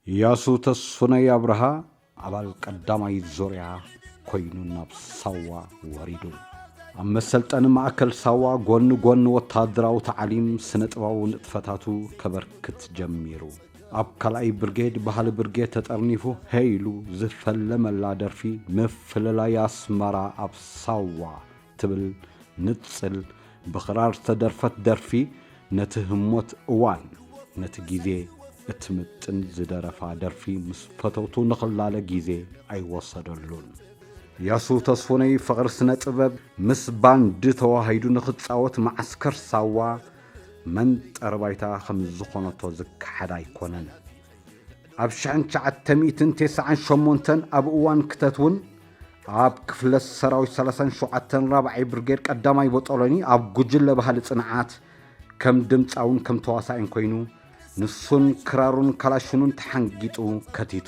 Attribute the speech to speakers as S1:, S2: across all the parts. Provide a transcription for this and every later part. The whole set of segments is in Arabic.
S1: ኢያሱ ተስፉነይ አብርሃ አባል ቀዳማይ ዞርያ ኮይኑ ናብ ሳዋ ወሪዱ ኣብ መሰልጠኒ ማእከል ሳዋ ጎን ወታደራዊ ተዓሊም ስነ-ጥበባዊ ንጥፈታቱ ከበርክት ጀሚሩ ኣብ ካልኣይ ብርጌድ ባህሊ ብርጌድ ተጠርኒፉ ሄይሉ ዝፈለመላ ደርፊ ምፍልላይ ኣስመራ ኣብ ሳዋ ትብል ንጽል ብኽራር ተደርፈት ደርፊ ነቲ ህሞት እዋን ነቲ ጊዜ እትምጥን ዝደረፋ ደርፊ ምስ ፈተውቱ ንኽላለ ጊዜ ኣይወሰደሉን። ኢያሱ ተስፉነይ ፍቕሪ ስነ-ጥበብ ምስ ባንዲ ተዋሂዱ ንኽጻወት ማዓስከር ሳዋ መንጠር ባይታ ከም ዝኾነቶ ዝከሓድ ኣይኮነን። ኣብ 1998 ኣብ እዋን ክተትውን ኣብ ክፍለ ሰራዊት 37 ራብዓይ ብርጌድ ቀዳማይ ቦጠሎኒ ኣብ ጉጅለ ባህሊ ጽንዓት ከም ድምጻውን ከም ተዋሳኢን ኮይኑ ንሱን ክራሩን ካላሽኑን ተሓንጊጡ ከቲቱ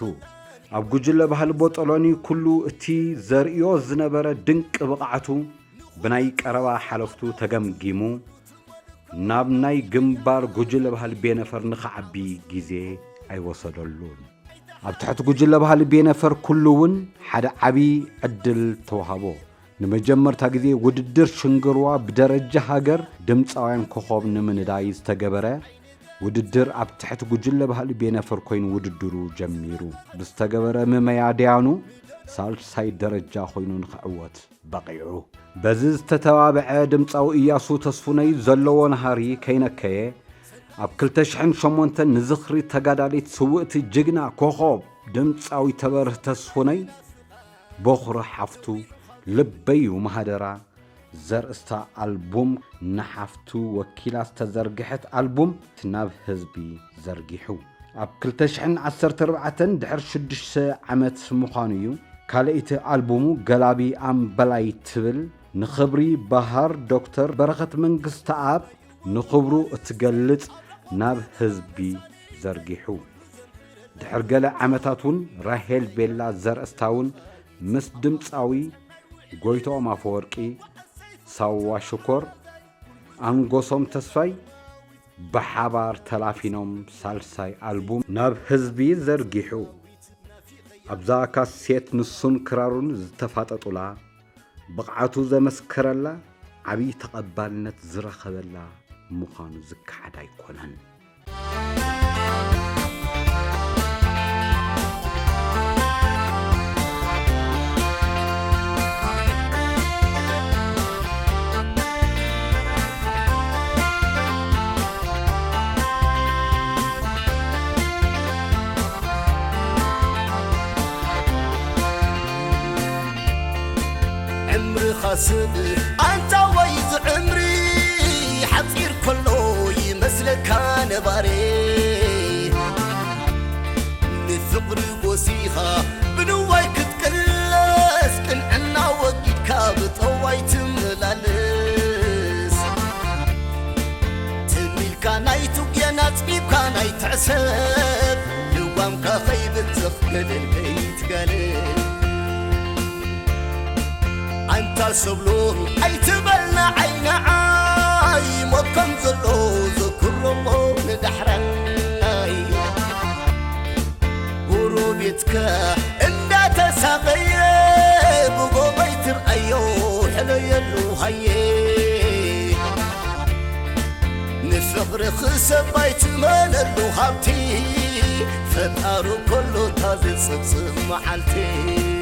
S1: ኣብ ጉጅለ ባህሊ ቦጠሎኒ ኩሉ እቲ ዘርእዮ ዝነበረ ድንቂ ብቕዓቱ ብናይ ቀረባ ሓለፍቱ ተገምጊሙ ናብ ናይ ግንባር ጉጅለ ባህሊ ቤነፈር ንኽዓቢ ጊዜ ኣይወሰደሉን። ኣብ ትሕቲ ጉጅለ ባህሊ ቤነፈር ኩሉውን ሓደ ዓቢ ዕድል ተዋሃቦ። ንመጀመርታ ጊዜ ውድድር ሽንግርዋ ብደረጃ ሃገር ድምፃውያን ኮኸብ ንምንዳይ ዝተገበረ ውድድር ኣብ ትሕቲ ጉጅለ ባህሊ ቤነፈር ኮይኑ ውድድሩ ጀሚሩ ብዝተገበረ ምመያድያኑ ሳልሳይ ደረጃ ኮይኑ ንኽዕወት በቂዑ። በዚ ዝተተባብዐ ድምፃዊ ኢያሱ ተስፉነይ ዘለዎ ናሃሪ ከይነከየ ኣብ 2008 ንዝኽሪ ተጋዳሊት ስውእቲ ጅግና ኮኸብ ድምፃዊ ተበርህ ተስፉነይ በኹሪ ሓፍቱ ልበዩ ማህደራ ዘርእስታ ኣልቡም ንሓፍቱ ወኪላ ዝተዘርግሐት ኣልቡም ናብ ህዝቢ ዘርጊሑ ኣብ 2014 ድሕሪ 6 ዓመት ምዃኑ እዩ። ካልእቲ ኣልቡሙ ገላቢ ኣምበላይ ትብል ንኽብሪ ባህር ዶክተር በረኸት መንግስቲ ኣብ ንኽብሩ እትገልጽ ናብ ህዝቢ ዘርጊሑ ድሕሪ ገለ ዓመታትን ራሄል ቤላ ዘርእስታውን ምስ ድምፃዊ ጎይቶም ኣፈወርቂ ሳዋ ሽኮር ኣንጎሶም ተስፋይ ብሓባር ተላፊኖም ሳልሳይ ኣልቡም ናብ ህዝቢ ዘርጊሑ ኣብዛ ካሴት ንሱን ክራሩን ዝተፋጠጡላ ብቕዓቱ ዘመስከረላ ዓብይ ተቐባልነት ዝረኸበላ ምዃኑ ዝከሓድ ኣይኮነን።
S2: خاسب أنت ويز عمري حصير كله يمسلك نباري نفقر وسيخة بنواي كتكلس كن عنا وقيت كابت هواي تملالس تميل كاناي تقينات بيب كاناي تعسب لوام كخيب تخلل البيت قالب أنت سبلون أي تبلنا عين عاي مكان زلو ذكر الله ندحرناي وروديتك إنت تساقيب وقوميت رأيو حلو يلو هاي نفقر خسب بيت من اللو هابتي فتارو كله تازل صبصب محالتي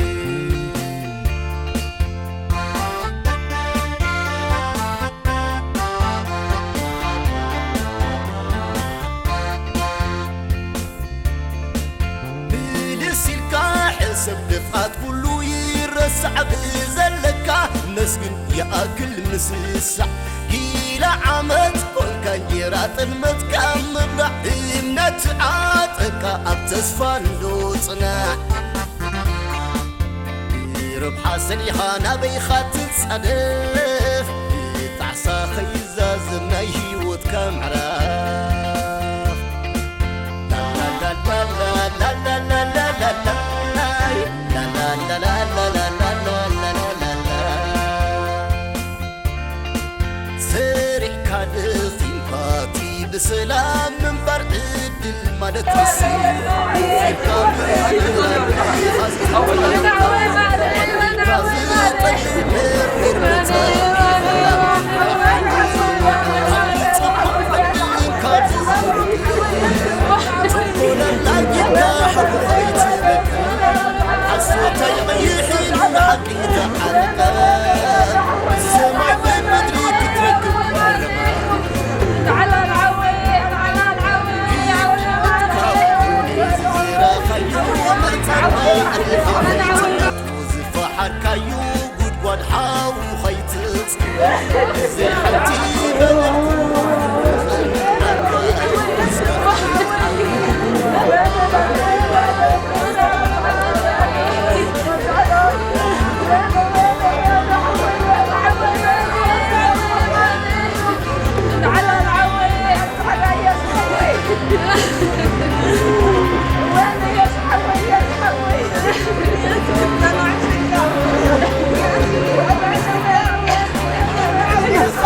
S2: سبفات كله يرسع بزلكا مسكن يا أكل مسسع كيلا عمت كان جرات المتكمل إمنت عاتك أبتسفان دوتنا ربح سليها نبي خاتت صدف تعسى خيزة زمناي وتكام عراف لا لا لا لا لا لا لا لا لا بسلام من برد المدى تسير يغيحين حقي تحرقا السماء بالمدري تتركب
S3: على العوي على العوي
S2: وزفا حركايو قد قد حاو خيتت زي حتي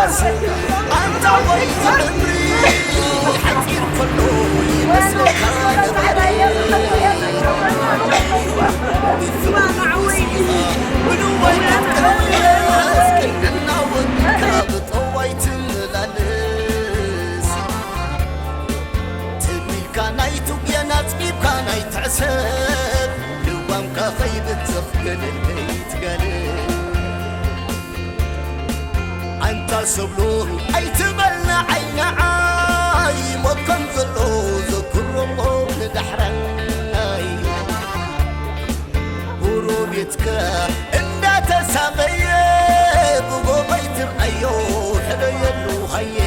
S2: أنت ويت عمري حكير كله يمسلك من وين تقلس كنا ونكاب طويت للالس تبيل كان يتوقيا ناتبيب كان يتعسب لوام كخيب تفقل البيت قلب أنت سبلون أي تبلنا عين عاي مكان ظلو ذكر الله لدحرناي هروبيتك إنت تسامي بقو بيت الأيو حلو يلو هاي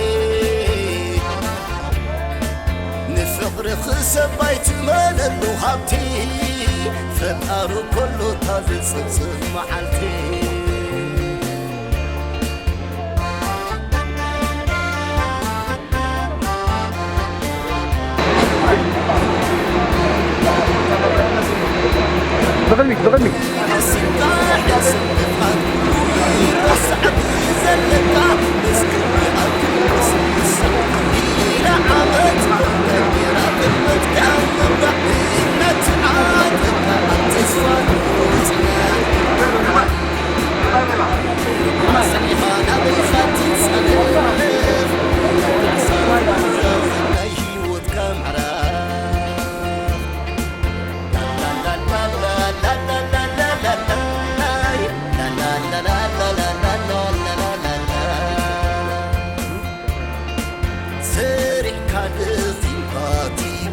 S2: نفقر خسب بيت مال اللو هابتي فالأرو كله تازل صبصب محلتي
S1: بغني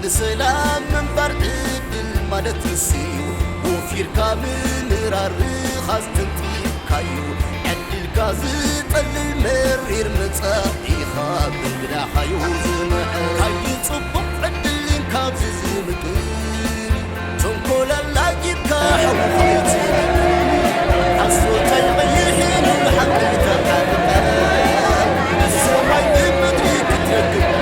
S1: سلام من برد المالت نسيو وفير كامل رارخ تنتيب كايو عد الكازط المرير مصاحي خاب بلا خيو زمح كاي صبق عد الكاز زمكير تنكول اللاجب كاحو خيتي عصوت يغيحين الحق تقلقا السماء بالمدري تتركب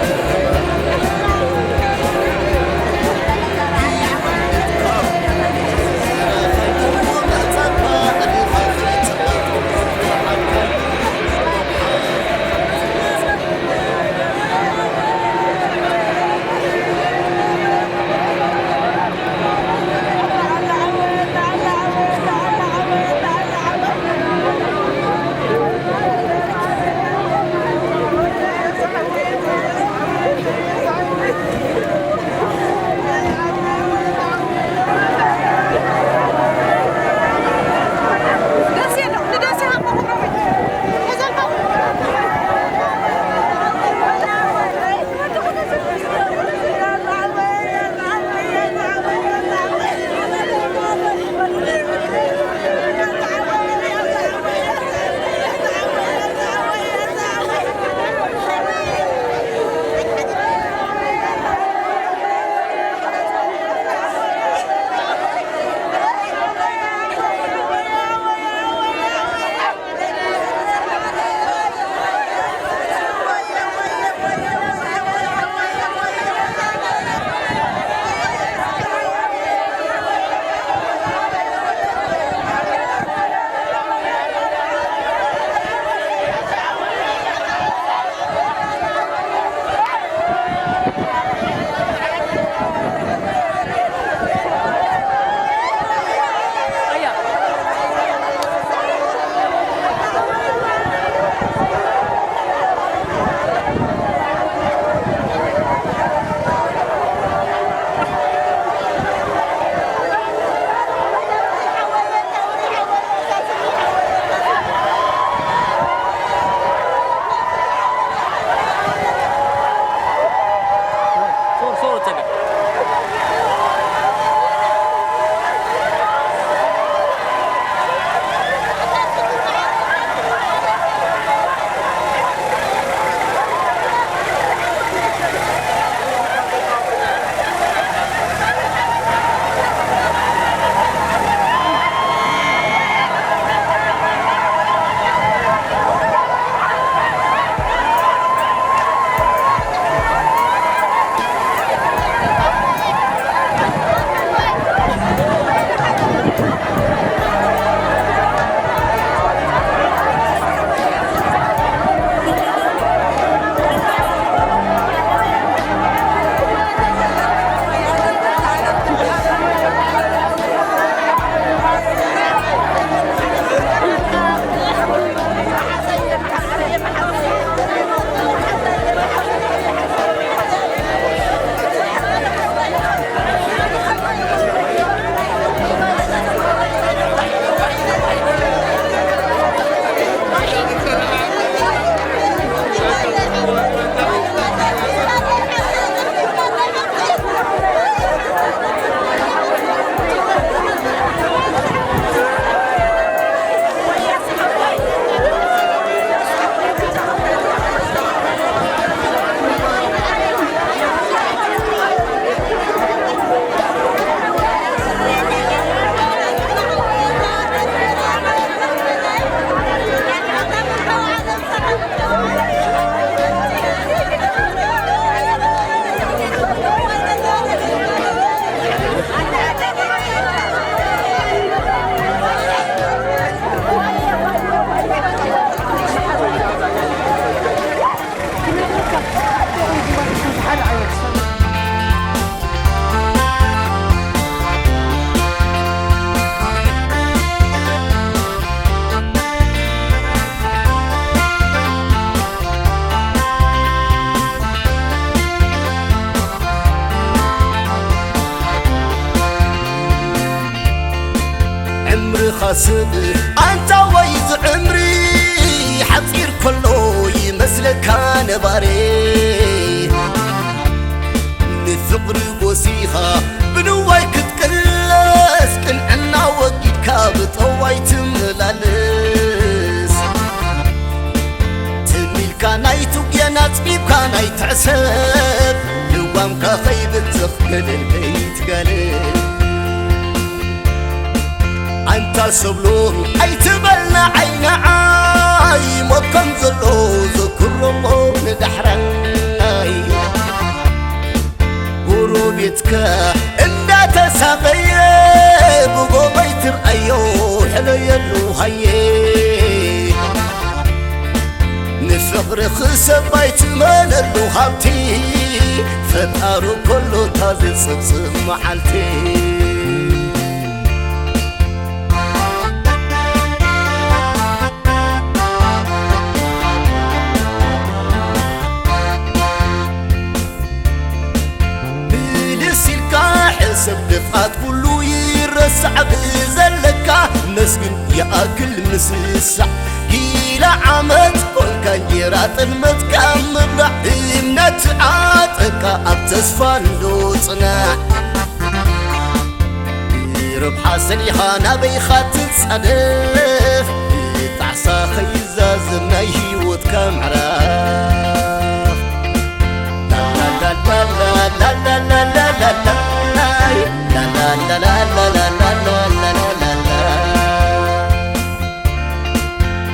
S2: خاسب أنت ويز عمري حصير كله يمسلك نباري نفقر بوسيخة بنواي كتكلس كن عنا وقيد كابت أواي تملالس تميل كاناي تقينات بيب كاناي تعسب دوام كخيب تخقل البيت قالب أنت سبلون أي تبلنا عين عاي مكان زلو ذكر الله ندحرناي قروبيتك إندا تساقيب وقوبيت رأيو حلو يلو هاي نفقر خسب بيت من اللو هابتي فتارو كله تازي صبصب محالتي سبقات كله يرسع بزلكا مسكن يأكل مسسع هيلا عمت كل كان جرات المتكامل إمنت عاتكا أبتسفان دوتنا ربح سليحانا بيخات تصدف تعصى خيزا زمناي وتكام عراف لا لا لا لا لا لا لا لا لا لا لا لا لا لا لا لا لا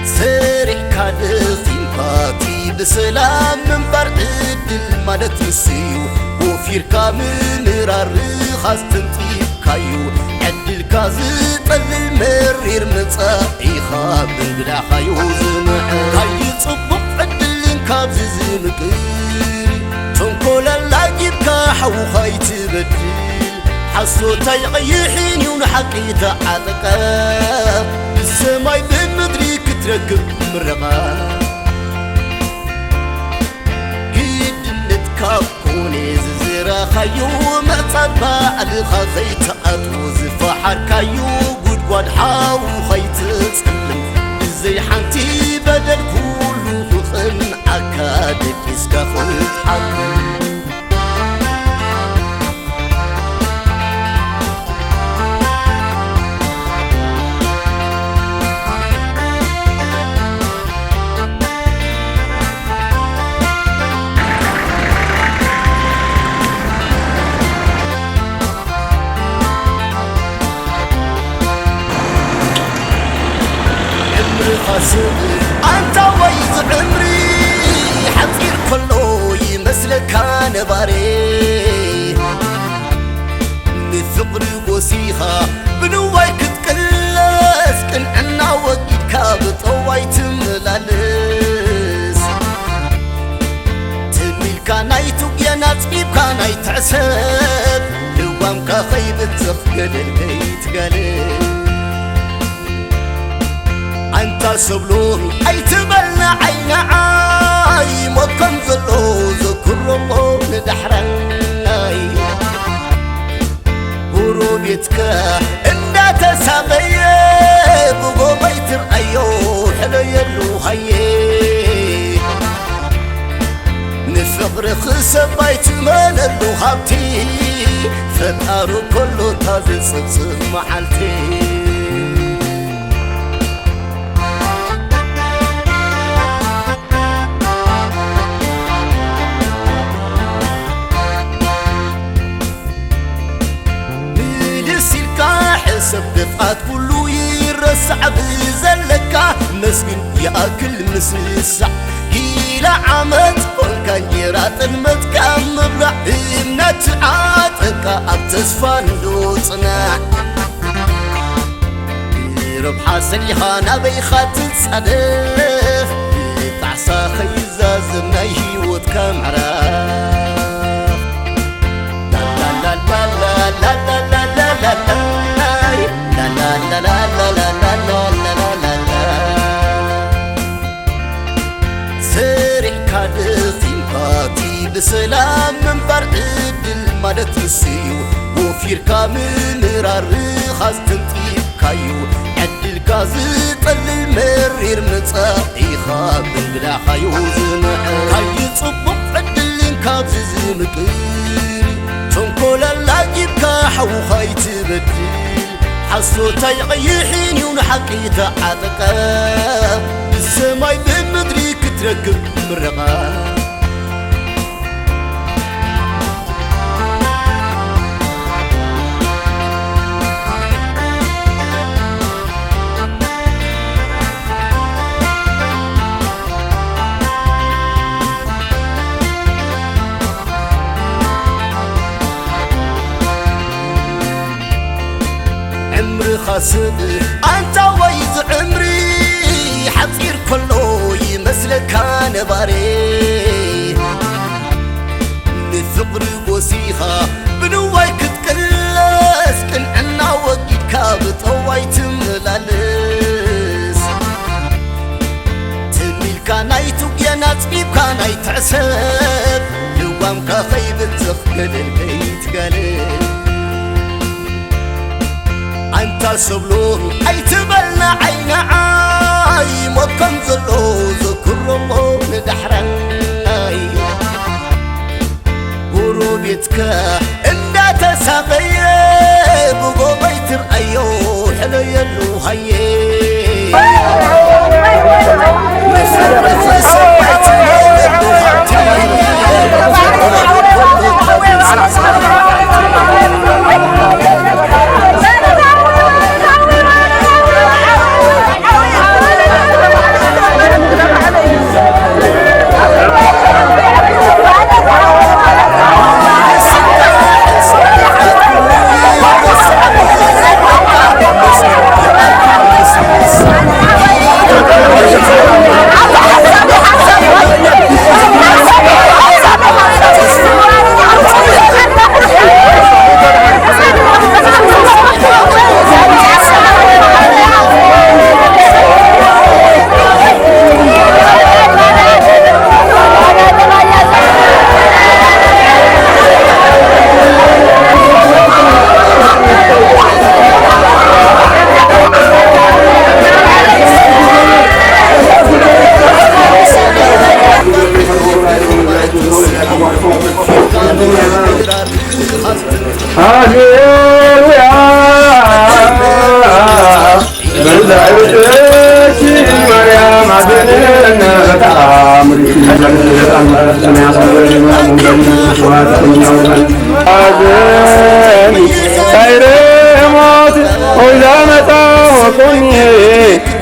S2: سريع كادفين باتي بسلام من برد المالت مسيو وفير كامل رارخ استنطيب كايو عدل كازط المرير مصاحي خاب بلا خايو زمع كاي صبق عدل كابز زمقير تنقل اللاجب كاحو خاي تبدل حصوتا يغيحيني ونحقيتا عاتقا بالسماي بمدري كتركب مرقا قيد نتكاكوني ززيرا خيو مطبع الخا خيت أطوز فحر كايو قد قد حاو خيت تسلم زي حانتي بدل كله خن عكادك اسكا خلت حقا أنت ويز عمري حصير كله يمسلك نباري نفقر بوسيخة بنواي كتكلس كن عنا وقيد كابت أواي تملالس تميل كاناي تقينات بيب كاناي تعسب دوام كخيب تخقل البيت قالب أنت سبلون أي تبلنا عين عاي مكان زلو ذكر الله ندحرناي قروبيتك إندا تساقيب وقوبيت رأيو حلو يلو هاي نفقر خسب بيت من اللو هابتي فتارو كله تازي صبصب محالتي سبقات كله يرسع بزلكا مسكن يأكل مسسع هيلا عمت كل كان جرات المتكامل إمنت عاتكا أبتسفان دوتنا ربح سليحانا بيخات تصدف تعصى خيزا زمناي وتكام عراف لا لا لا لا لا لا لا لا لا لا لا لا لا لا لا لا سريع كادفين باتي بسلام من برد المالت مسيو وفير كامل رارخ استنطيب كايو عدل كازي قلل مرير مصايخا بلا خيوز هاي صبق عدل كازي زمكير تنكل اللاجبك حو خايت بدل حصوتي غيحيني ونحكي تعاتك بالسماي بمدري كتركب مرقا خاسب أنت ويز عمري حصير كله يمثلك نباري نفقر وسيخة بنواي كتكلس كن عنا وقيد كابت هواي تملالس تميل كاناي تقينا تبيب كاناي تعسب دوام كخيب تخقل البيت قالب أنت سبلون أي تبلنا عين عاي مكان زلو ذكر الله ندحرناي قروبيتك إندا تساقية بقو بيتر أيو حلو يلو هاي نسرف سبعتنا يلو هاتي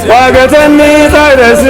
S4: وقتني ترس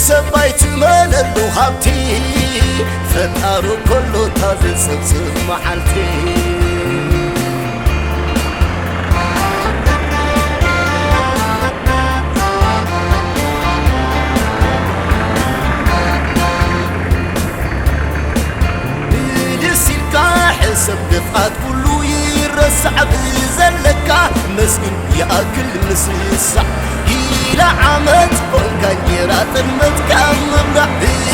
S2: خسبايت من اللوهابتي فتارو كله تازل سبسب محلتي بيدسي الكاحسب دفعات كله يرسع بزل مسكين يأكل مسيسع إلى عمد قنقا يرات المتكمم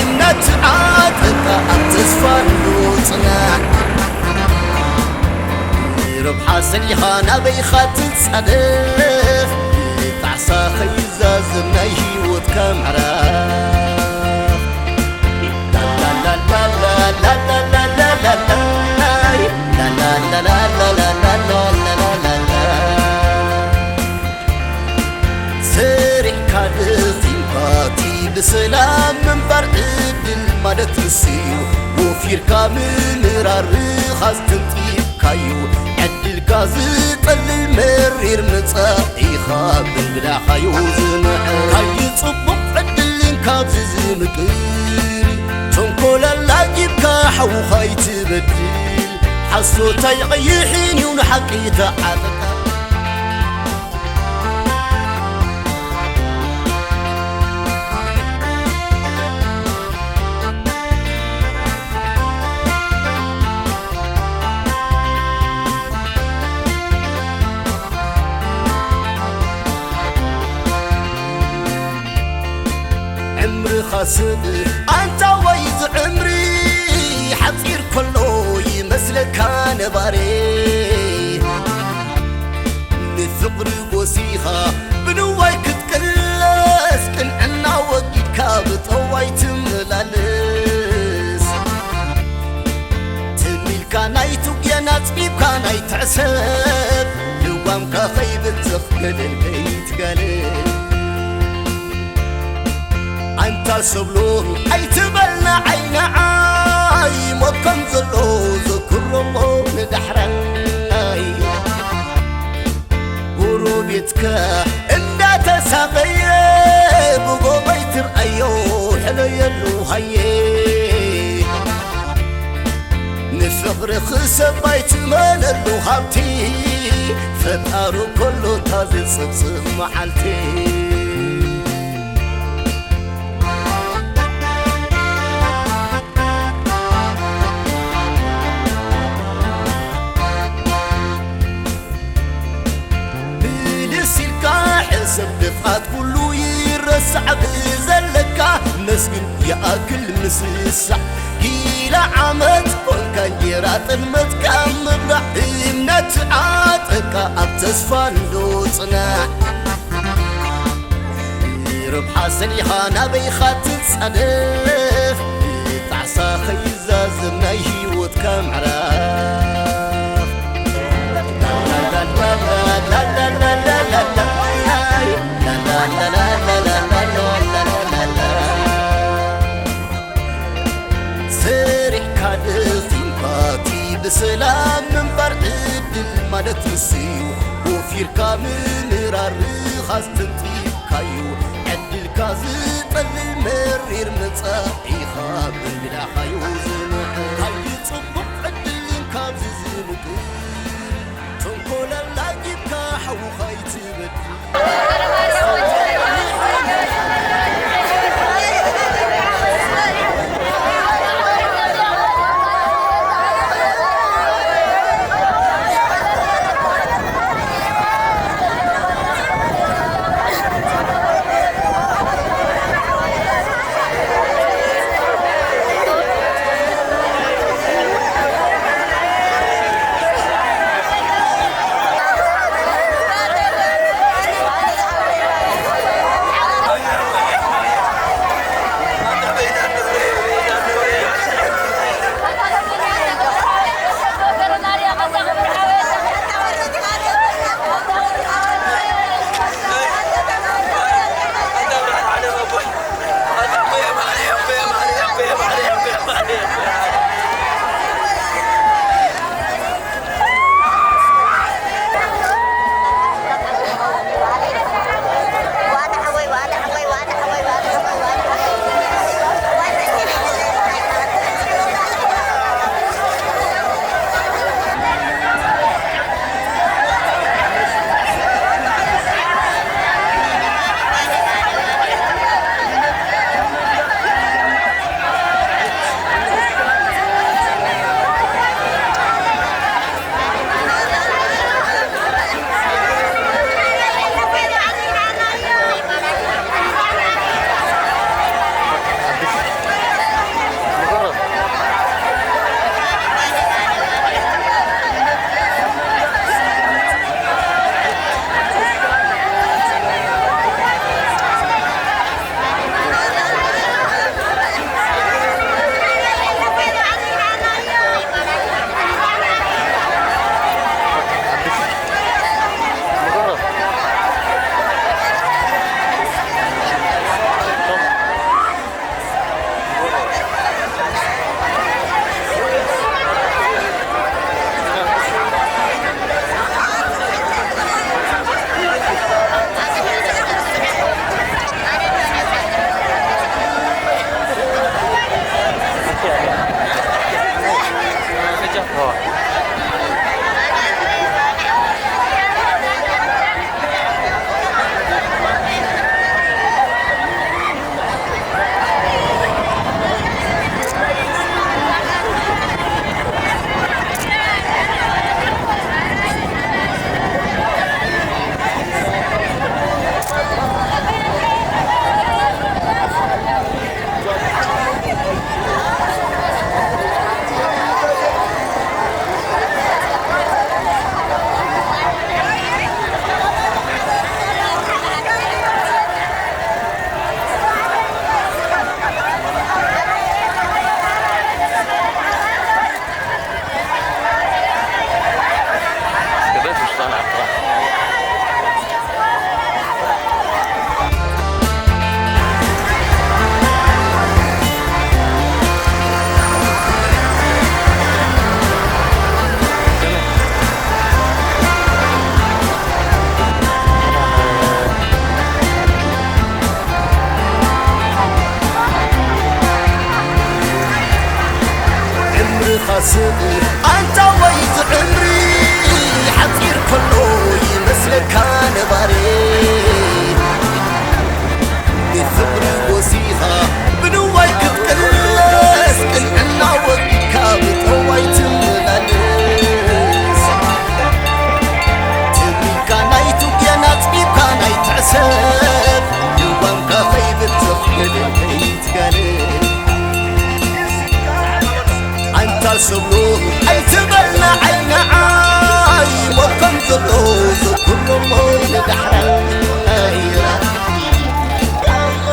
S2: إمنت عاتك أتصفى اللوطنا ربح سليها نبي خاتت صدف تعصى خيزة زمنيه وتكم عراف لا لا لا لا لا لا لا لا لا لا لا لا لا لا لا سريع كادثي باتي بسلام من برد المدت نسيو وفير كامل رارخاز تنطيب كايو عدل كازط المرير مصاحي خاب بلا خايو زمح كاي صبق عدل كاب زمكري تنكل اللاجب كاحو خاي تبدل حصوتا يغيحين ونحكي تعالك خاسد أنت ويز عمري حطير كله يمثلك نباري نثقر قوسيها بنواي كتكلس كن عنا وقيد كابت هواي تملالس تميل كاناي تقيانات بيب كاناي تعسب لوام كخيب تخبل البيت قالب أنت سبلو أي تبلنا عين عاي مكان زلو ذكر الله ندحرناي قروبيتك إندا تساقية بقو بيتر أيو حلو يلو هاي نفقر خسب بيت ماللو هابتي فتارو كله تازي صبصب محالتي سبفات كله يرسع بزلكا مسكين يأكل مسيسع إلى عمد كان جرات المتكمل إمنت عاتك أبتصفى اللوطنا ربح سليها نبي خاتت صدف تعصى خيزة زمنيه وتكم عراف لا لا لا لا لا لا لا لا سريع كادثي باتي بسلام من برد المدت نسيو وفير كامل رارخاز تنطيب كايو عدل كازط المرير مصاحي خاب بلا خايو زمح كاي صبق عدل كاب زمكر تنكل اللاجب كاحو خاي تبدل خاسر أنت ويز عمري حطير كله يمثلك أنا باري بفكري وسيها بنواي كتكلس كل عنا وكاب طواي تمغلس تبي كاناي تبيانات بي كاناي تعسب يوم كافي بتخلل البيت قالب أنت سبلو أي تبلنا عين عاي وكم ذلوز كل مول دحرين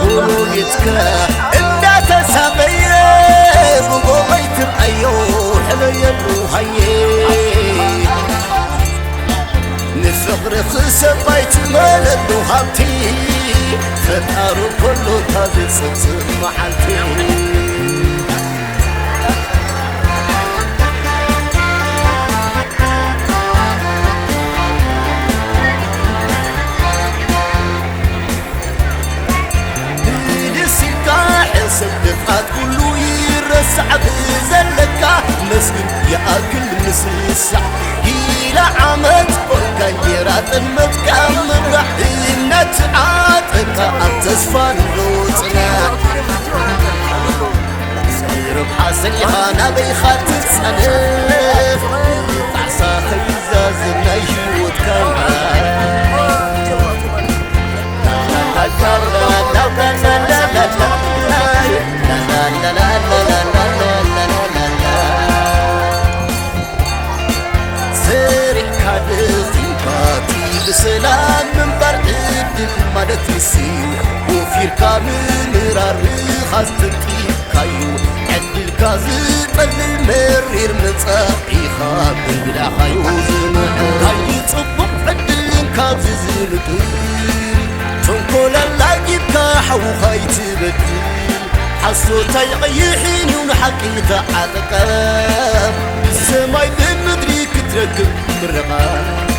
S2: قولوا يتكا إندا تسابيه بقوبيت الأيون حلو يلو هايه نفغر خسر بيت مالد وهابتي فتارو كله تابي صبصر محلتي صدقات كله يرسع بزلكا مسكن يأكل مسلسع هيلا عمت وكان يرات المتكامل رحينة عاتقا أبتصفان روتنا سير بحاسن يهانا بيخاتل سنف تعسا خيزا زنايش وتكامل بسلام من برد مالت يسير وفير كامل رارخ استنكي كايو عد الكازط المرير مصاحيخا بلا خايو هاي صبح عد الكازز نقير تنقل اللاجب كاحو خاي تبكي حصوتا يغيحين ونحكي تعالقام بالسماي بمدري كتركب بالرقام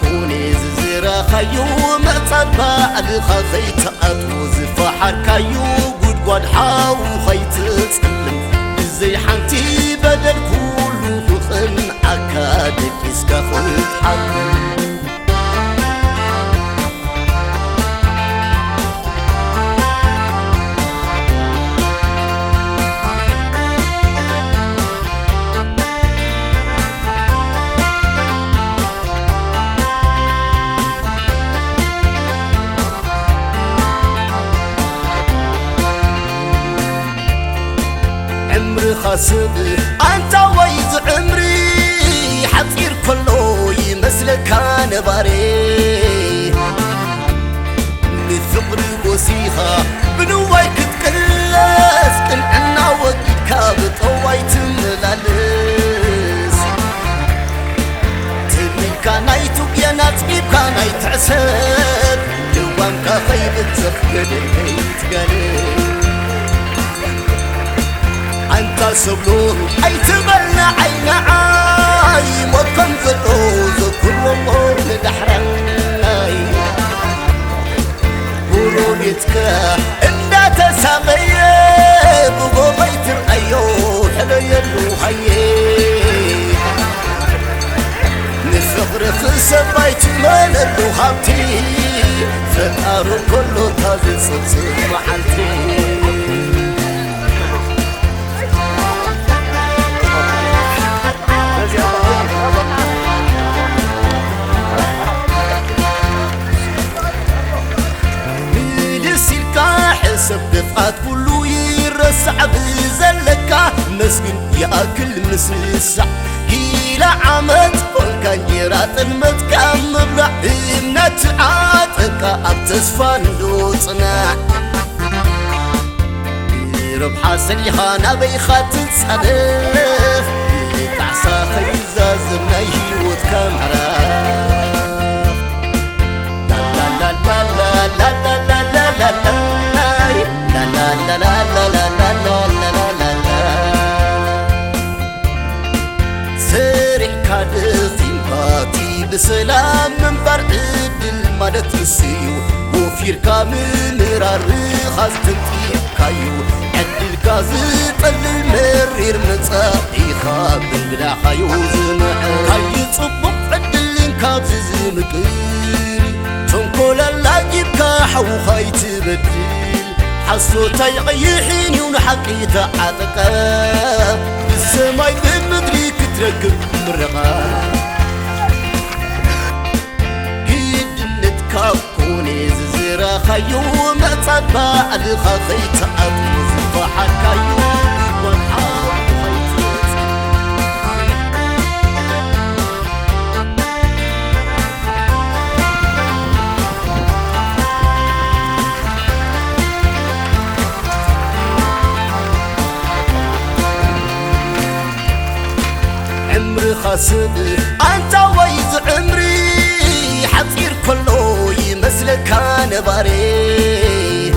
S2: كوني ززيرا خيو مطبع الخزيت أطوز فحر كيو قد قد حاو خيت تسلم زي حنتي بدل كله فخن أكادك إسكافت حق خاسب أنت ويز عمري حطير كله يمثلك أنا باري بثقر وسيها بنواي كتكلس كن عنا وكاب طواي تملالس تبي كاناي تبيانات بي كاناي تعسب دوام كافي بتخلل البيت قالب أنت سبلو أي تبلنا عين عاي وكم ذلوز كل مول دحرين قولوا يتكا إندا تسابيه بقوبيت الأيون حلو يلو هايه نفغر خسر بيت مالد وهابتي فتارو كله تازي صبصر محلتي صدقات كله يرسع بزلكا مسكن يأكل مسلسع هيلا عمت وكان يرات المتكامل رحينة عاتقا أبتصفان دوتنا ربح سليحانا بيخاتل صدف تعسا خيزا زمنايه وتكامرا لا لا لا لا لا لا لا لا لا لا سريع كادثين باتي بسلام من برد ማለት ንስዩ ወፊርካ ምንራር ኻስተንጢብ ካዩ ዕድልካ ዝጠልል መሪር መጻኢኻ ብንግዳኻዩ ዝምዐ ካይጽቡቕ ዕድልን ካብዚ ዝምቅር ተንኰለላ ጊብካ ሓዉኻ ይትበድል ሓሶታይ ቀይሕን እዩ ንሓቂ ተዓጠቀ ብሰማይ ብምድሪ ክትረክብ ምረቓ ግድነት ካብ ኮነ ዝዝራኻዮ መጻት ባዕልኻ ኸይተኣትሞ ዝፋሓካዩ خاسب أنت ويز عمري حصير كله يمسلك نباري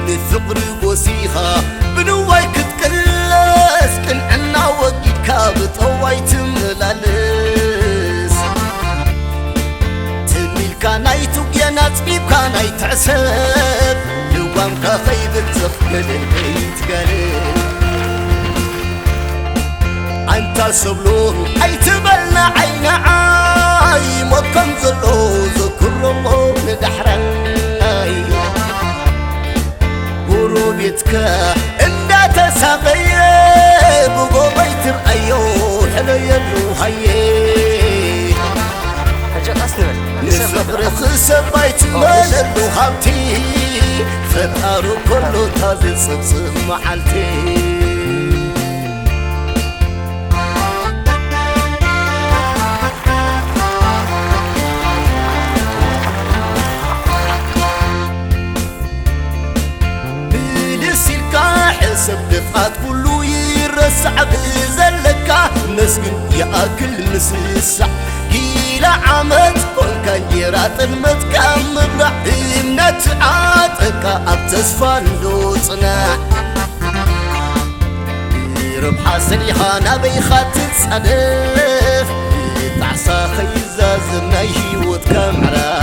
S2: نفقر وسيخة بنواي كتكلس كن عنا وقيت كابت هواي تملالس تميل كاناي تقينات بيب كاناي تعسب دوام كخيب تخكل البيت قلب أنت سبلو أي تبلنا عين عاي مكان زلو ذكر الله ندحرناي قروبيتك إنت تساقيه بقوبيت الأيو حلو يلو هاي نفقر خسب بيت مالو هابتي فتارو كله تازي صبصب محالتي سبقات كله يرسع بزلكا مسكن يأكل مسسع هيلا عمت كون كان يرات المتكامل إمنت عاتكا أبتسفان دوتنا ربح سريحانا بيخات تصدف تعصى خيزا زمناي وتكامرا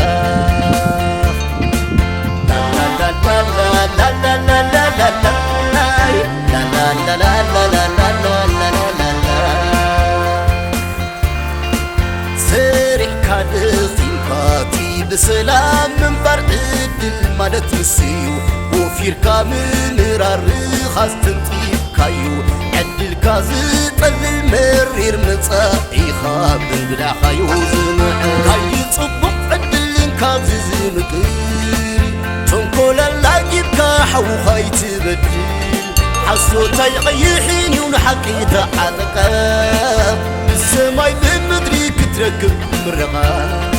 S2: لا لا لا لا لا لا لا لا لا لا لا لا لا لا لا لا سريع كادخين كاتي بسلام من برد المالت نسيو وفيركا من رارخ استنطيب كايو عدل كازي طلل مرير مصايخا بنبدا خايو زمع كاي صبق عدل كازي زمكر تنكولا جيبكا حوخا يتبدل حصوتاي قيحين يون حقي تعلق بالسماي بمدري كتركب مرغا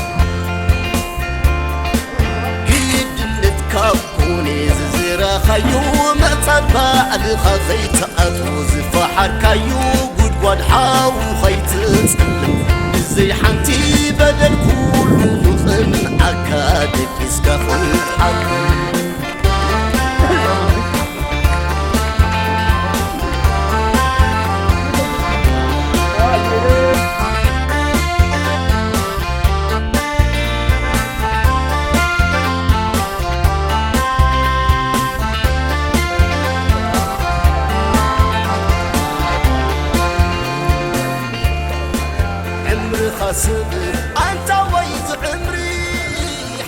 S2: كيدنت كابوني ززيرا خيو مصبا الخا زيت اتوز فحر كايو غدغد حاو خيت زي حنتي بدل كل يخن اكاد كيسكا حق خاسب أنت ويز عمري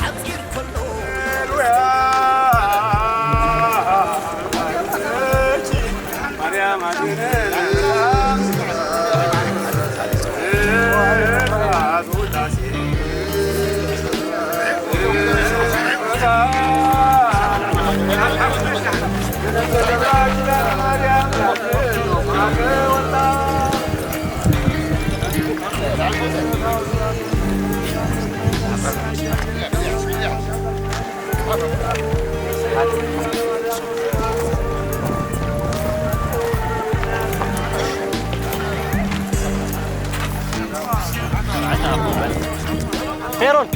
S2: حصير كله
S5: خيرون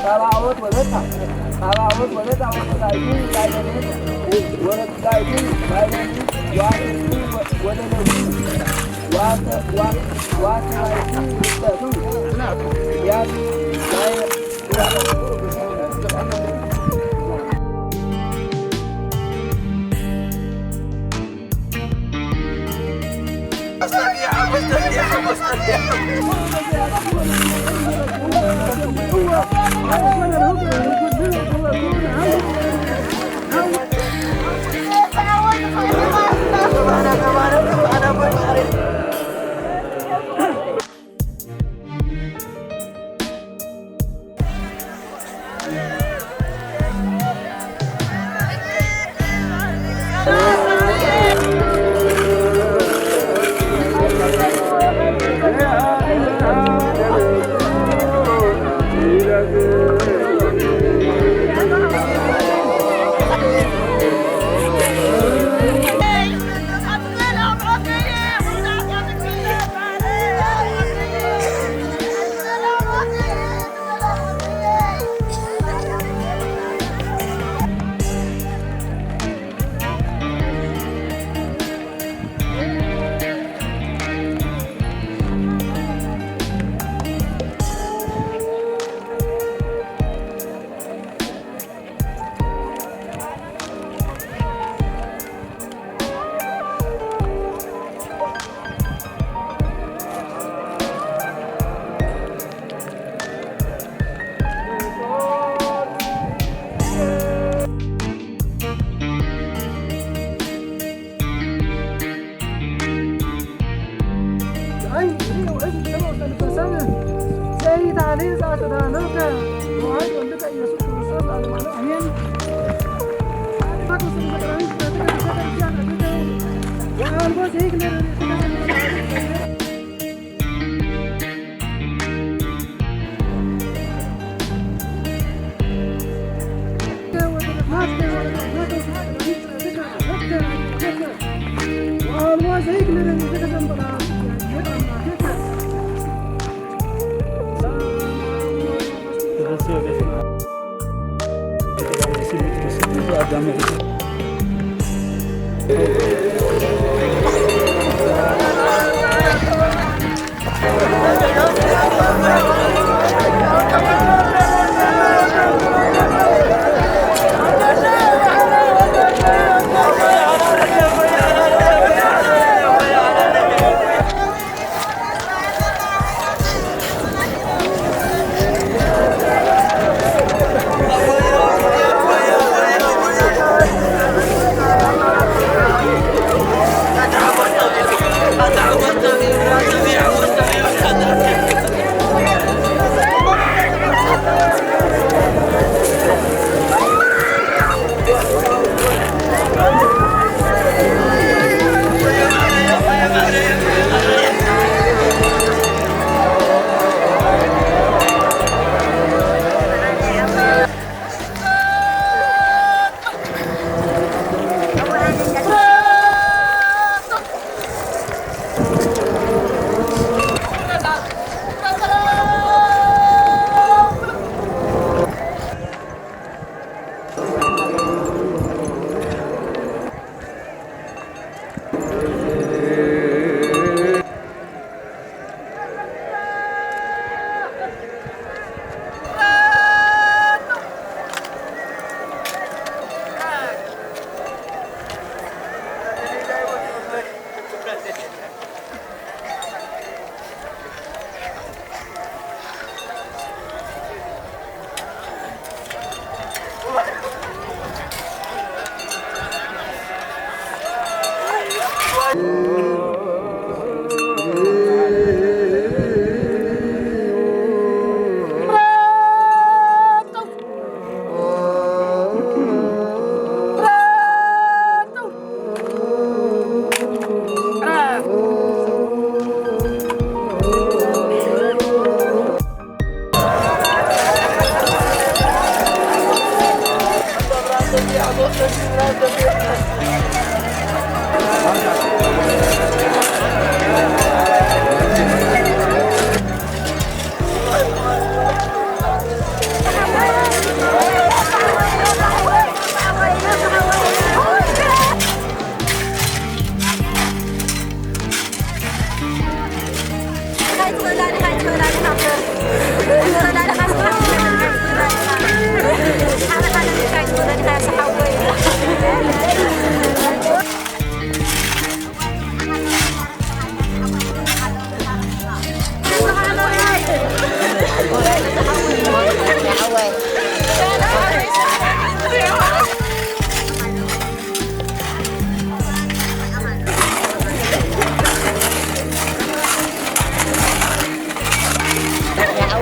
S5: ሰባዎት ወለታ ሰባዎት ወለታ ወለታይቱ ባይለኔ ወለታይቱ ባይለኔ ዋቱ ወለለቱ ዋታይቱ ይተቱ ያቱ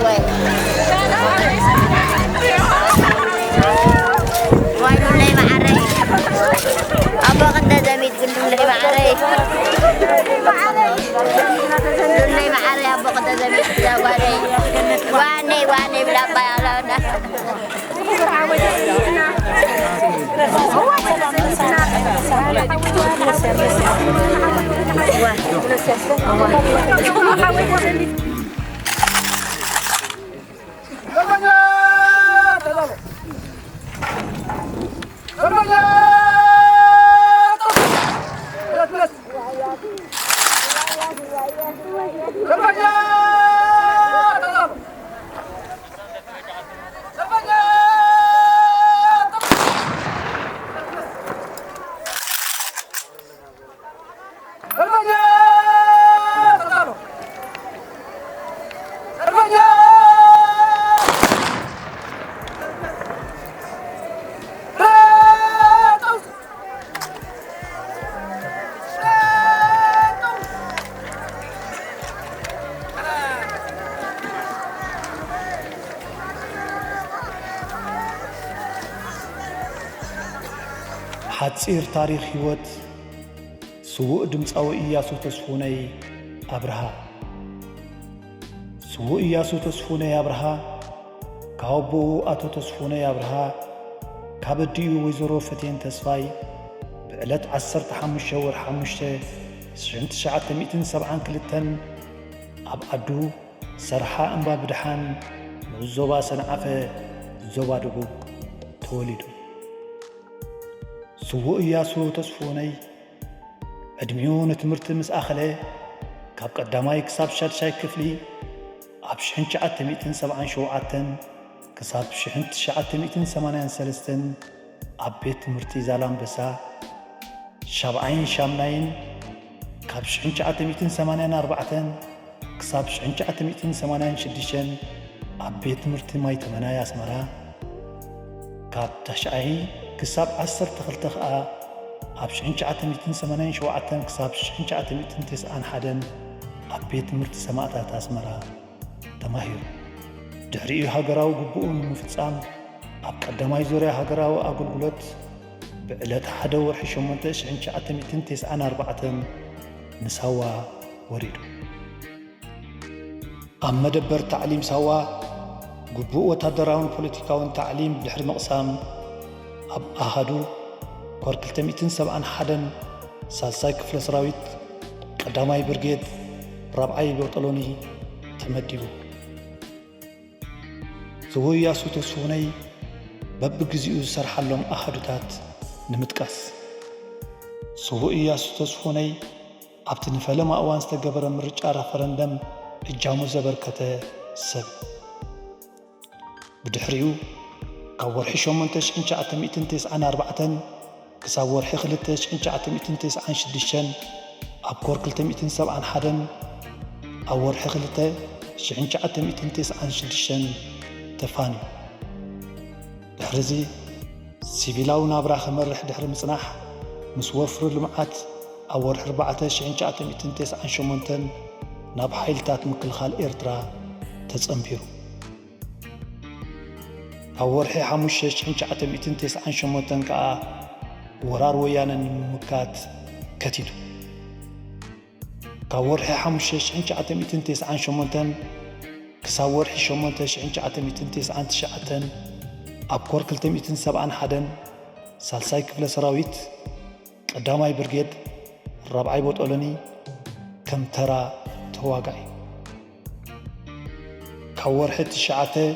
S2: العوي وين لي معري أبا قد زميت قلت لي معري لي معري أبا قد زميت واني بلا بايالونا
S6: حتصير تاريخ هيوت سوء دمصاوي إياسو تسفوني أبرها سوء إياسو تسفوني أبرها كاوبو أتو تسفوني أبرها كابديو وزرو فتين تسفاي بقلت 15 ور 5 1972 أب عدو سرحا أنبا بدحان نوزوبا سنعفة زوبا دبو توليدو سوء إياسو تسفوني أدميون تمرت مس أخله كاب قداماي كساب شرشاي كفلي أب شحنش عتميتن 77 كساب شحنش عتميتن 83 أب بيت مرتي زالان بسا شابعين شامناين كاب شحنش عتميتن 84 كساب شحنش عتميتن 86 أب بيت مرتي ماي تمناي أسمرا كاب تشعي كساب 10 تخلتخ أب شحنش عتميتن 87 كساب شحنش عتميتن 91 أب بيت مرتي سماعتا تاسمرا تماهير دحريو هاجراو قبؤو مفتسام أب قدماي زوري هاجراو أقولقلت بقلت حدا ورحي شمونتش شحنش عتميتن 94 نسوا وريدو أب مدبر تعليم سوا قبؤو وتهدراون بوليتيكاون تعليم بحر مقسام أب أهدو كوركلتميتن 71 سالساي كفل سراويت قداماي برغيد رابعاي بوطلوني تمديبو سوء إياسو تسفوني بب جزيو سرحلهم أحدوتات نمتكاس سوء إياسو تسفوني أبت نفلما أوان استقبر مرجع رفرندم إجامو زبركته سب بدحريو كورحي شومنتش إنش عتميتن 94 كساب ورحي خلتش إنش عتميتن 96 أب كوركلتميتن 71 أو ورحي خلته شحنش عتميتن 96 تفاني دحرزي سيفيلاو نابرا خمرح دحر مصنح مس وفر لمعات أو ورح 14 شحنش 98 ناب حيلتات مكلخال إيرترا تتصنبيرو أو ورحي 5 شحنش 98 كا ورار ويانا مكات كتيدو كورحي 5 شحنش 98 كساورحي شمونتش شحنش 99 أب كوركلتميتن 71 سالساي كفل سراويت قداماي برغيد رابعاي بوطولوني كم ترى تواقعي كورحي تشعته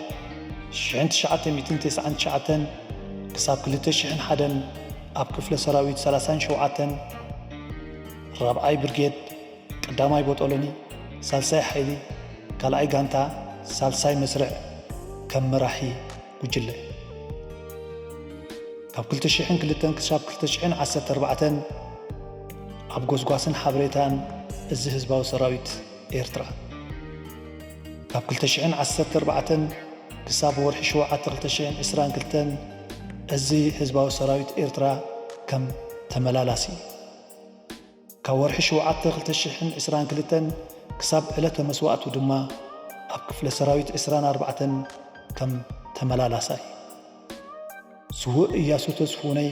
S6: شحنش 999 كساب كلته شحن حدن أب كفل سراويت 37 رابعاي برغيد قداماي بوطولوني سالساي حيلي كالعي غانتا سالساي مسرع كم مراحي وجله كاب كلتا شحن كلتن كساب كلتا شحن 14 أب غوزغواسن حبريتان إزي هزباو سراويت إيرترا كاب كلتا شحن 14 كساب ورحي شوعات كلتا شحن إسران كلتن إزي هزباو سراويت إيرترا كم تملالاسي كورحي شوعات كلتا شحن إسران كلتن كساب إلتا مسوقات ودما ኣብ ክፍለ ሰራዊት 24 ከም ተመላላሳይ ስውእ ኢያሱ ተስፉነይ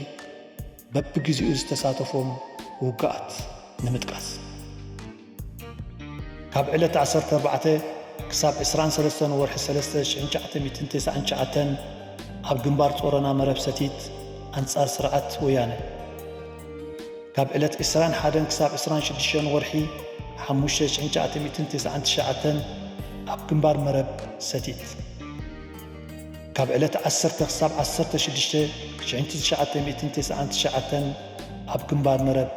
S6: በብግዚኡ ዝተሳተፎም ውግኣት ንምጥቃስ ካብ ዕለት 14 ክሳብ 23 ወርሒ 3999 ኣብ ግንባር ጦረና መረብ ሰቲት ኣንጻር ስርዓት ወያነ ካብ ዕለት 21 ክሳብ 26 ወርሒ 5999 ኣብ ግንባር መረብ ሰቲት ካብ ዕለት 10 ክሳብ 16 ኣብ ግንባር መረብ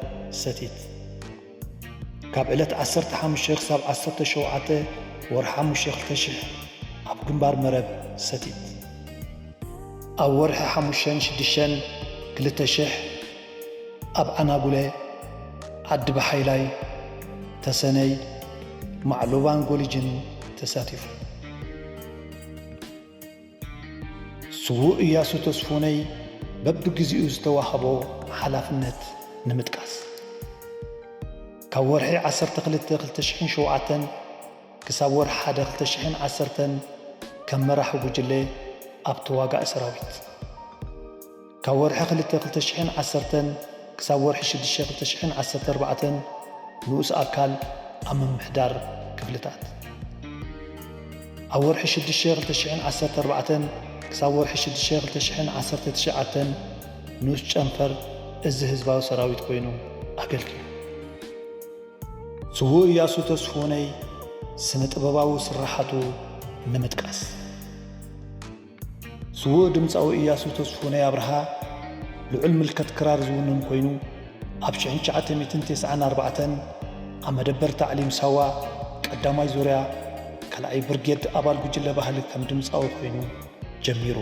S6: ሰቲት ካብ ዕለት 15 ክሳብ 17 ወርሒ 5 ኣብ ግንባር መረብ ሰቲት ኣብ ወርሒ 5/6 2000 ኣብ ኣናጉሌ ዓዲ በሓይላይ ተሰነይ ማዕሎባን ጎሊጅን ተሳቲፉ ስውእ ኢያሱ ተስፉነይ በብግዚኡ ዝተዋህቦ ሓላፍነት ንምጥቃስ ካብ ወርሒ 12/2007 ክሳብ ወርሒ 1/2010 ከም መራሒ ጉጅለ ኣብ ተዋጋኢ ሰራዊት ካብ ወርሒ 2/2010 ክሳብ ወርሒ 6/2014 ንኡስ ኣካል ኣብ ምምሕዳር ክፍልታት ኣብ ወርሒ 6/2014 ክሳብ ወርሒ 6/2019 ንኡስ ጨንፈር እዚ ህዝባዊ ሰራዊት ኮይኑ ኣገልጊሉ ስውእ ኢያሱ ተስፉነይ ስነ ጥበባዊ ስራሓቱ ንምጥቃስ ስውእ ድምፃዊ ኢያሱ ተስፉነይ ኣብርሃ ልዑል ምልከት ክራር ዝውንን ኮይኑ ኣብ 1994 ኣብ መደበር ታዕሊም ሳዋ ቀዳማይ ዙርያ ካልኣይ ብርጌድ ኣባል ጉጅለ ባህሊ ከም ድምፃዊ ኮይኑ ጀሚሩ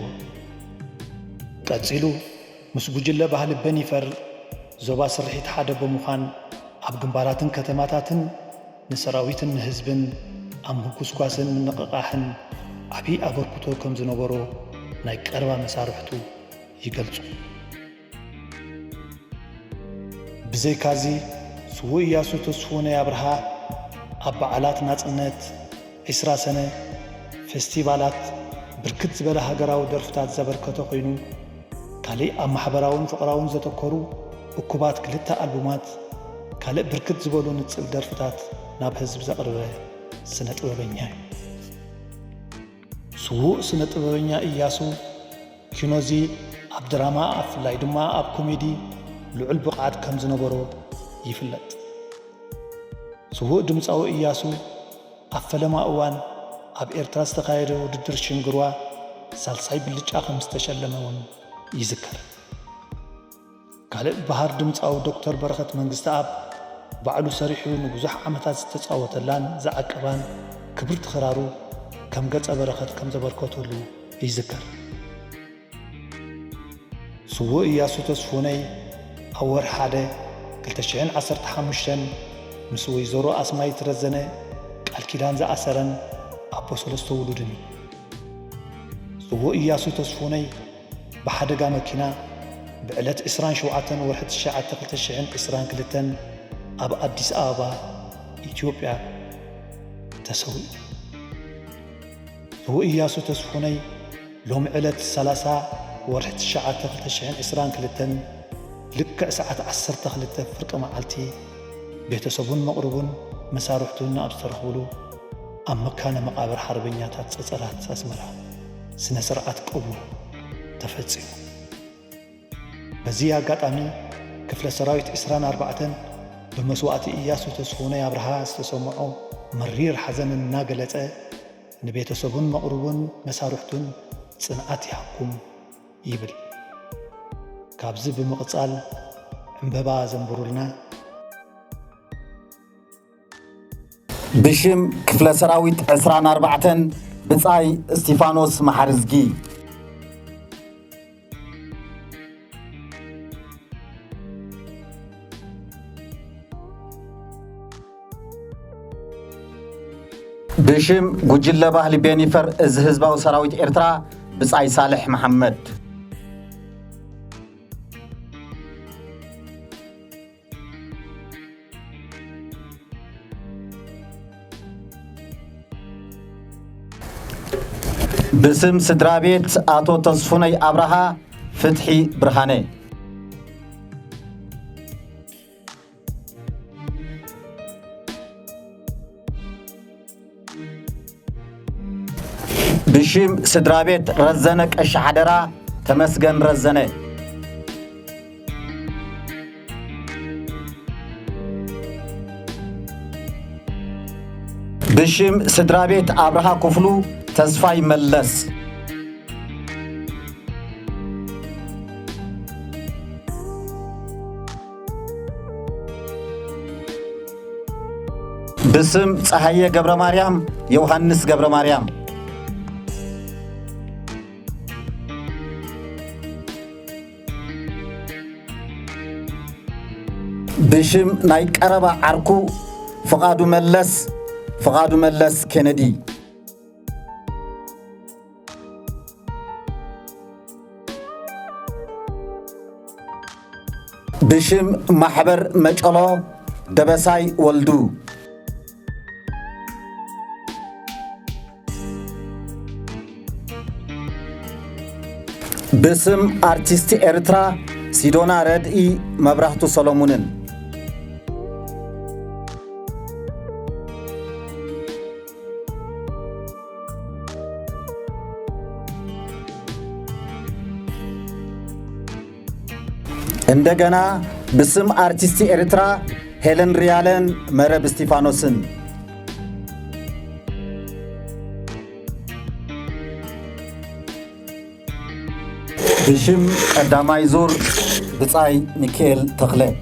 S6: ቀፂሉ ምስ ጉጅለ ባህሊ በኒፈር ዞባ ስርሒት ሓደ ብምዃን ኣብ ግንባራትን ከተማታትን ንሰራዊትን ንህዝብን ኣብ ምጉስጓስን ምንቕቓሕን ዓብዪ ኣበርክቶ ከም ዝነበሮ ናይ ቀረባ መሳርሕቱ ይገልጹ ብዘይካዚ ስውእ ኢያሱ ተስፉነይ ኣብርሃ ኣብ በዓላት ናጽነት 20 ሰነ ፌስቲቫላት ብርክት ዝበለ ሃገራዊ ደርፍታት ዘበርከተ ኮይኑ ካልእ ኣብ ማሕበራውን ፍቕራውን ዘተኮሩ እኩባት 2 ኣልቡማት ካልእ ብርክት ዝበሉ ንጽል ደርፍታት ናብ ህዝብ ዘቕርበ ስነ ጥበበኛ እዩ ስውእ ስነ ጥበበኛ ኢያሱ ኪኖዚ ኣብ ድራማ ብፍላይ ድማ ኣብ ኮሜዲ ልዑል ብቕዓት ከም ዝነበሮ ይፍለጥ ስውእ ድምፃዊ ኢያሱ ኣብ ፈለማ እዋን ኣብ ኤርትራ ዝተኻየደ ውድድር ሽንግርዋ ሳልሳይ ብልጫ ከም ዝተሸለመ እውን ይዝከር ካልእ ባህር ድምፃዊ ዶክተር በረኸት መንግስቲ ኣብ ባዕሉ ሰሪሑ ንብዙሕ ዓመታት ዝተፃወተላን ዝዓቀባን ክብርቲ ክራሩ ከም ገጸ በረኸት ከም ዘበርከተሉ ይዝከር ስውእ ኢያሱ ተስፉነይ ኣብ ወርሒ 1/2015 ምስ ወይዘሮ ኣስማይት ረዘነ ቃል ኪዳን ዝኣሰረን ኣቦ 3 ውሉድን እዩ ስውእ ኢያሱ ተስፉነይ ብሓደጋ መኪና ብዕለት 27 ወርሒ 9/2022 ኣብ ኣዲስ ኣበባ ኢትዮጵያ ተሰዊኡ ስውእ ኢያሱ ተስፉነይ ሎሚ ዕለት 30 ወርሒ 9/2022 ልክዕ ሰዓት 12 ፍርቂ መዓልቲ ቤተሰቡን መቕርቡን መሳርሕቱን ኣብ ዝተረኽብሉ ኣብ መካነ መቓብር ሓርበኛታት ጸጸራት ኣስመራ ስነ ስርዓት ቀብሩ ተፈጺሙ በዚ ኣጋጣሚ ክፍለ ሰራዊት 24 ብመስዋዕቲ ኢያሱ ተስፉነይ ኣብርሃ ዝተሰምዖ መሪር ሓዘንን እናገለጸ ንቤተሰቡን መቕርቡን መሳርሕቱን ጽንዓት ይሃኩም ይብል ካብዚ ብምቕጻል ዕምበባ ዘንብሩልና
S1: ብሽም ክፍለ ሰራዊት 24 ብጻይ እስጢፋኖስ ማሕርዝጊ ብሽም ጉጅለ ባህሊ ቤኒፈር እዚ ህዝባዊ ሰራዊት ኤርትራ ብጻይ ሳልሕ መሐመድ
S7: باسم سدرا بيت آتو تصفوني أبرها فتحي برهاني بشيم سدرا بيت رزنك الشحدرة تمسجن رزنه بشيم سدرا بيت أبرها كفلو تزفاي ملس باسم صحية قبر مريم يوحنس قبر مريم بشم نايك أربع عركو فقادو ملس كندي بشم محبر مجالو دبساي ولدو باسم ارتيست إرترا سيدونا ردئي مبرحتو سولومونن እንደገና باسم ارتيست إرترا هيلن ريالن مرب ستيفانوسن بشم قداماي زور بصاي ميكيل تخله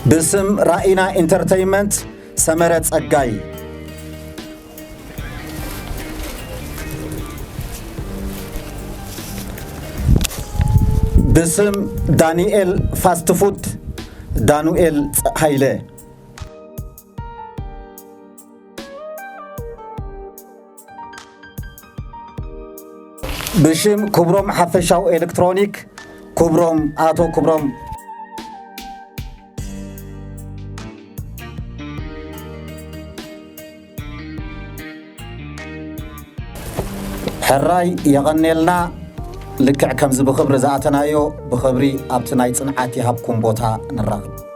S7: باسم رائنا انترتينمنت سمرت صقاي باسم دانيال فاست فود دانويل هايله بشم كبروم حفشاو إلكترونيك كبروم آتو كبروم حراي يغني لنا لكع كمز بخبر زاتنايو بخبري أبتناي صنعاتي هابكم بوتا نراغب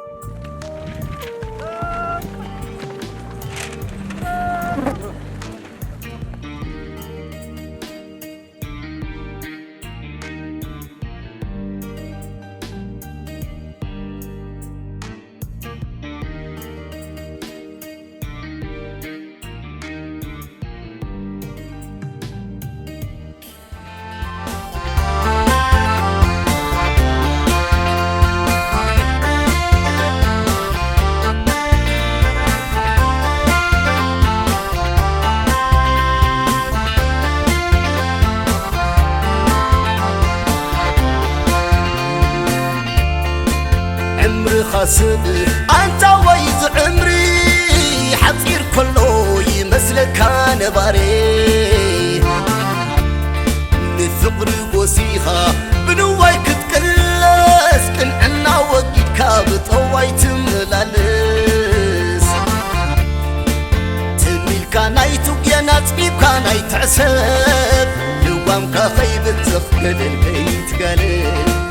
S2: خاسب أنت ويز عمري حصير كله يمسلك نباري نثقر وسيخة بنواي كتكلس كن عنا وقيد كابت أواي تملالس تميل كاناي تقينا تبيب كاناي تعسب لوام كخيب تخبل البيت قالب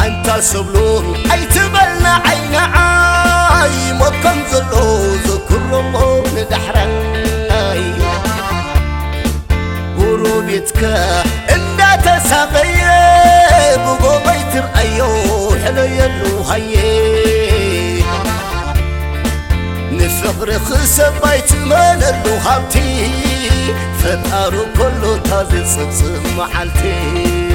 S2: أنت سبلو أي تبلنا عين عاي مكان زلو ذكرمو ندحرناي وروديتك إندا تساقيب وقوبيت رأيو حلو يلو هاي نفقر خسب بيت من اللو هابتي فتارو كله تازي صبصب محالتي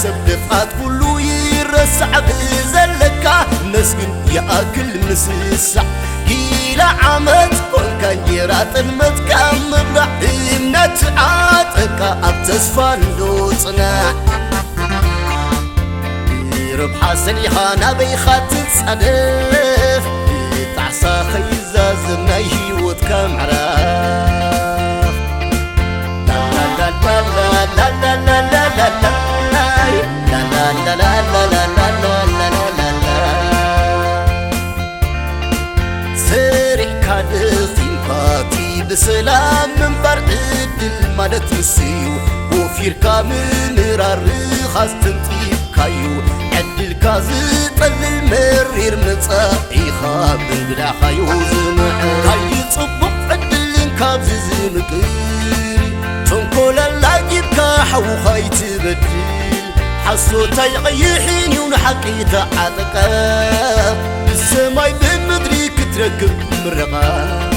S2: سبدفات كله يرسع بزلكا مسكن يأكل مسسع كيلا عمت كل كان جرات المتكمل إمنت عاتك أبتسفان دوتنا ربحة سليحة نبيخة تتصادف تعصى خيزاز ما يهيوت كم عراف لا لا لا لا لا لا لا لا لا لا لا لا بسلام من برد المالت مسيو وفيركا من رارخاز تنطيب كايو عدل كازي طلل مرير مصاحي خاب بلا خايو زمع كاي صبق عدل كابز زمقري تنكول اللاجب كاحو خاي تبدل حصوتا يغيحيني ونحقي تعاتقاب بالسماي بمدري كتركب مرقاب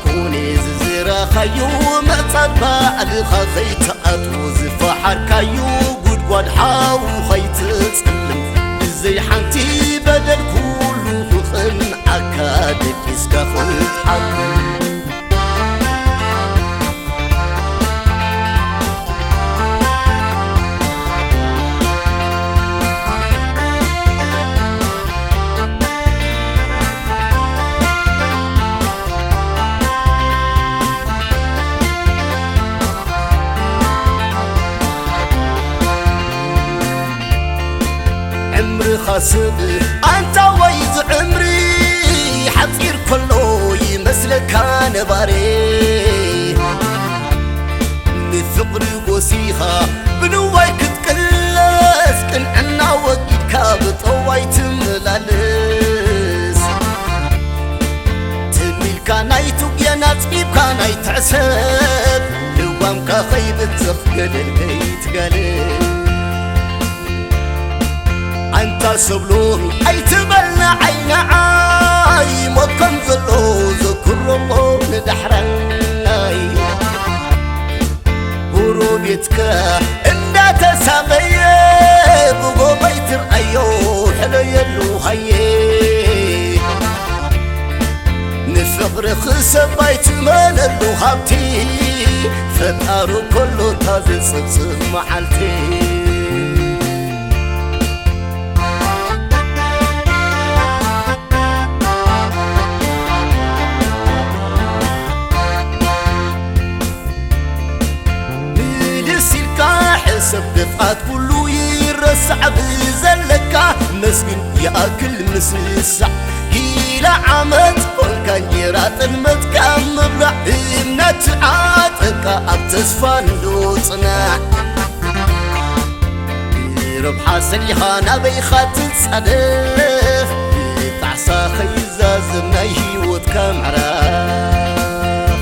S2: كوني ززيرا خيو متصبع الخيط أطوز فحر كيو قد قد حاو خيط تسلم زي حنتي بدل كله خن أكادك إسكافل حقل خاسب أنت ويز عمري حطير كله يمسلك نباري نثقر وسيخة بنواي كتكلس كن عنا وقت كابت واي تملالس تميل كاناي تقينا تقيب كاناي تعسب لوام كخيبت تخقل البيت قالب أنت سبلو أي تبلنا عين عاي مكان زلو ذكر الله ندحرناي وروديتك إنت تسامي بقو بيت رأيو حلو يلو خيي نفقر خسب بيت من اللو خابتي فتارو كله تازي صبصب محلتي دفعات كله يرسع بزلكا مسكن يأكل مسسع هيلا عمت كل كان يرات المتكام مبلع إمنت عاتك أبتسفان دوتنا ربحة سليحة نبيخة تتصادف تعصى خيزاز ما يهيوت كام عراف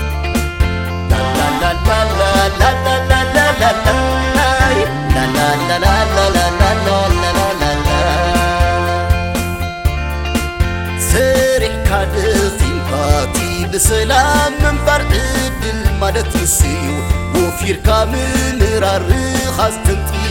S2: لا لا لا لا لا لا لا لا لا لا لا لا لا لا لا لا لا لا سريع كادثين باتي بسلام من برد المالت مسيو وفيركا من رارخاز تنطي